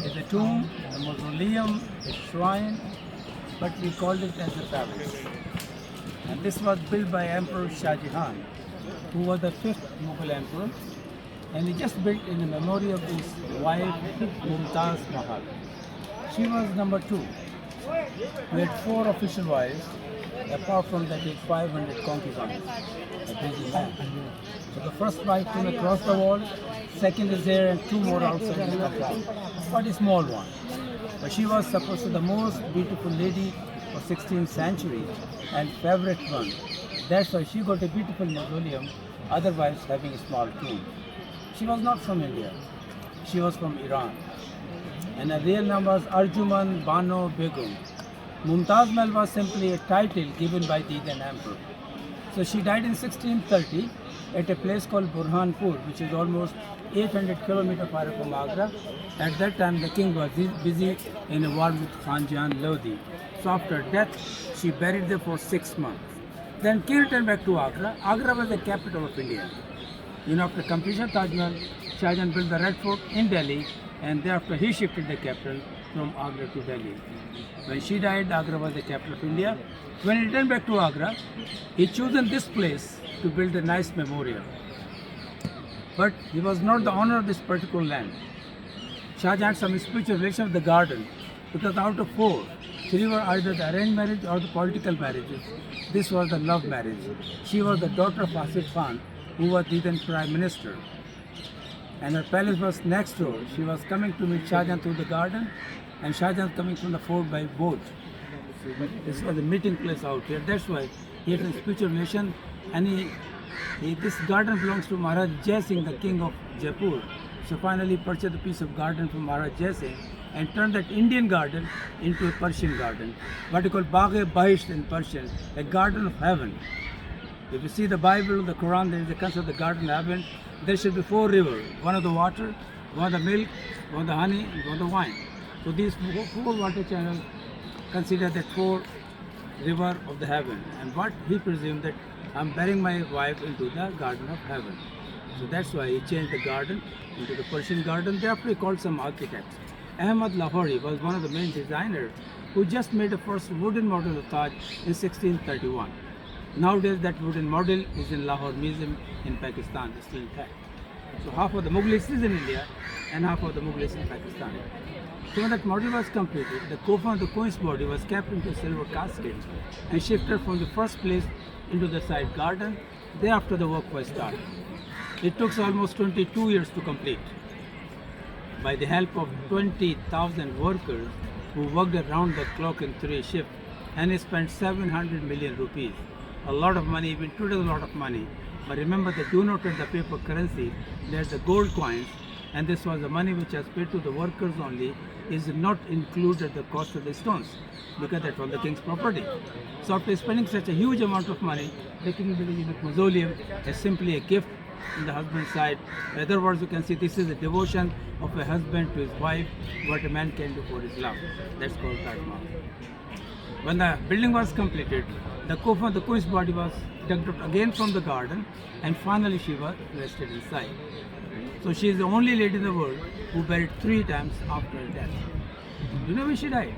is a tomb, a mausoleum, a shrine, but we called it as a palace. And this was built by Emperor Shah Jahan, who was the fifth Mughal emperor, and he just built in the memory of his wife Mumtaz Mahal. She was number two. We had four official wives, apart from that, 500 concubines, a busy man. So the first wife came across the wall, second is there, and two more outside the compound, but a small one. But she was supposed to be the most beautiful lady of 16th century and favorite one. That's why she got a beautiful mausoleum, otherwise having a small tomb. She was not from India, she was from Iran. And her real name was Arjuman Bano Begum. Mumtaz Mahal was simply a title given by the then emperor. So she died in 1630 at a place called Burhanpur, which is almost 800 kilometers far from Agra. At that time, the king was busy in a war with Khan Jahan Lodi. So after death, she buried there for 6 months. Then king returned back to Agra. Agra was the capital of India. After completion of Taj Mahal, Shah Jahan built the Red Fort in Delhi, and thereafter he shifted the capital from Agra to Delhi. When she died, Agra was the capital of India. When he returned back to Agra, he chosen this place to build a nice memorial. But he was not the owner of this particular land. Shah Jahan had some spiritual relation with the garden, because out of four, three were either the arranged marriage or the political marriages. This was the love marriage. She was the daughter of Asif Khan, who was the then prime minister. And her palace was next door. She was coming to meet Shah Jahan through the garden, and Shah Jahan coming from the fort by boat. This was the meeting place out here. That's why he had a spiritual relation, and this garden belongs to Maharaj Jai Singh, the king of Jaipur. So finally purchased a piece of garden from Maharaj Jai Singh and turned that Indian garden into a Persian garden, what we call Bagh-e-Bahisht in Persian, a garden of heaven. If you see the Bible, the Quran, there is a concept of the garden of heaven. There should be four rivers, one of the water, one of the milk, one of the honey, and one of the wine. So these four water channels consider that four river of the heaven. And what he presumed that I'm burying my wife into the garden of heaven. So that's why he changed the garden into the Persian garden. Thereafter he called some architects. Ahmad Lahori was one of the main designers who just made the first wooden model of Taj in 1631. Nowadays that wooden model is in Lahore Museum in Pakistan, it's still intact. So half of the Mughals is in India and half of the Mughals in Pakistan. So when that model was completed, the coffin of the queen's body was kept into a silver casket and shifted from the first place into the side garden. Thereafter the work was started. It took almost 22 years to complete. By the help of 20,000 workers who worked around the clock in 3 shifts, and he spent 700 million rupees. A lot of money, even today a lot of money. But remember, they do not have the paper currency, there's the gold coins, and this was the money which was paid to the workers only, is not included the cost of the stones, because that was the king's property. So after spending such a huge amount of money, the king built a mausoleum as simply a gift in the husband's side. In other words, you can see this is the devotion of a husband to his wife, what a man can do for his love. That's called Taj Mahal. When the building was completed, the coffin of the queen's body was dug out again from the garden, and finally she was rested inside. So she is the only lady in the world who buried 3 times after her death. You know when she died?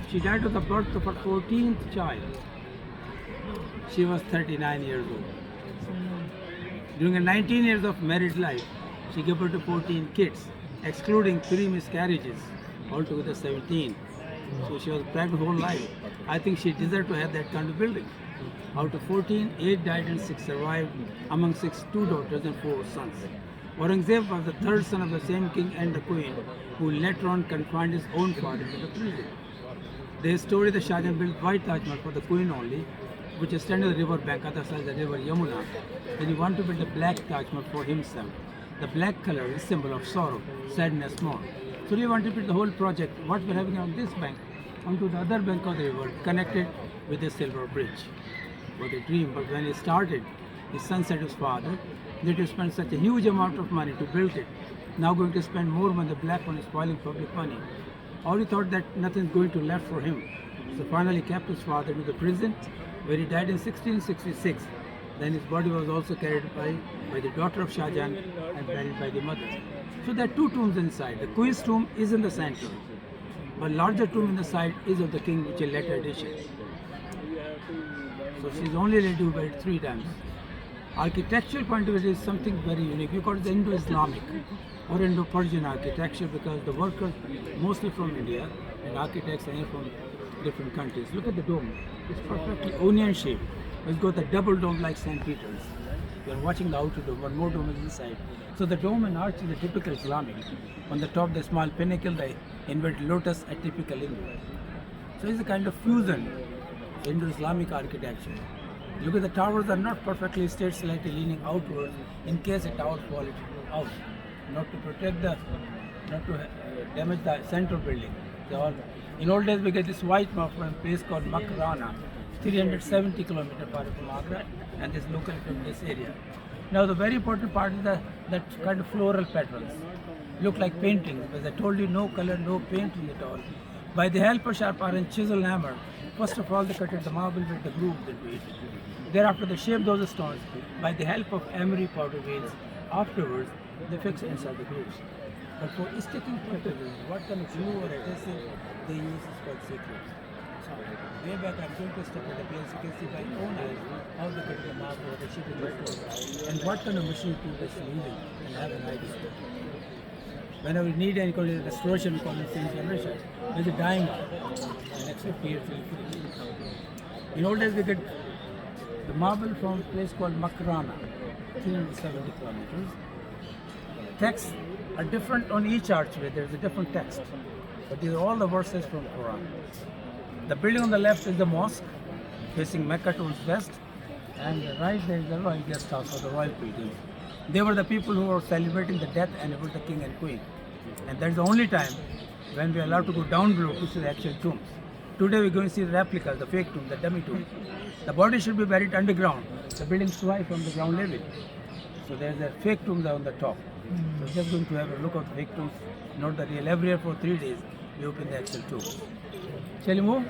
She died of the birth of her 14th child. She was 39 years old. During her 19 years of married life, she gave birth to 14 kids, excluding 3 miscarriages, altogether 17. So she was pregnant whole life. I think she deserved to have that kind of building. Out of 14, 8 died and 6 survived, among 6, 2 daughters and 4 sons. Aurangzeb was the third son of the same king and the queen, who later on confined his own father to the prison. There is story that Shah Jahan built white Taj Mahal for the queen only, which is standing on the river bank, other side the river Yamuna. Then he wanted to build a black Taj Mahal for himself. The black color is symbol of sorrow, sadness, mourn. So he wanted to build the whole project, what we're having on this bank, onto the other bank of the river, connected with a silver bridge. What a dream, but when he started, his son said to his father that he spent such a huge amount of money to build it, now going to spend more when the black one is spoiling public money. Or he thought that nothing's going to left for him. So finally kept his father to the prison, where he died in 1666, Then his body was also carried by the daughter of Shah Jahan and buried by the mother. So there are two tombs inside. The queen's tomb is in the center, but larger tomb in the side is of the king, which is a later addition. So she's only allowed to be buried 3 times. Architectural point of view is something very unique. We call it the Indo-Islamic or Indo-Persian architecture because the workers mostly from India and architects are from different countries. Look at the dome. It's perfectly onion shaped. It's got a double dome like St. Peter's. You're watching the outer dome, one more dome is inside. So the dome and arch is a typical Islamic. On the top, the small pinnacle, the inverted lotus, a typical Indo. So it's a kind of fusion Indo-Islamic architecture. Look at the towers are not perfectly straight, slightly leaning outwards in case a tower falls out, not to protect not to damage the central building. In old days we get this white mark from a place called Makrana, 370 kilometers far from Agra, and this local from this area. Now the very important part is that kind of floral patterns. Look like paintings, because I told you no color, no painting at all. By the help of sharp iron chisel hammer, first of all they cut the marble with the grooves into it. Thereafter they shape those stones by the help of emery powder wheels. Afterwards they fix inside the grooves. But for sticking purposes, what kind of glue or adhesive they use is quite secret. So way back I'm going to step at the place, you can see by own eyes how they cut the marble or the shaping the stone and what kind of machine tool they're using and have an idea. Whenever we need any kind of restoration, we call it same generation. There's a dying art. The next 50 years will finish. In old days, we get the marble from a place called Makrana, 370 kilometers. Texts are different on each archway. There's a different text. But these are all the verses from Quran. The building on the left is the mosque, facing Mecca towards west. And right there is the royal guest house or the royal pilgrims. They were the people who were celebrating the death and it was the king and queen. And that's the only time when we are allowed to go down below to see the actual tombs. Today we're going to see the replicas, the fake tomb, the dummy tomb. The body should be buried underground. The building's too high from the ground level. So there's a fake tomb on the top. So we're just going to have a look at the fake tombs, not the real. Every year for 3 days we open the actual tomb. Shall we move?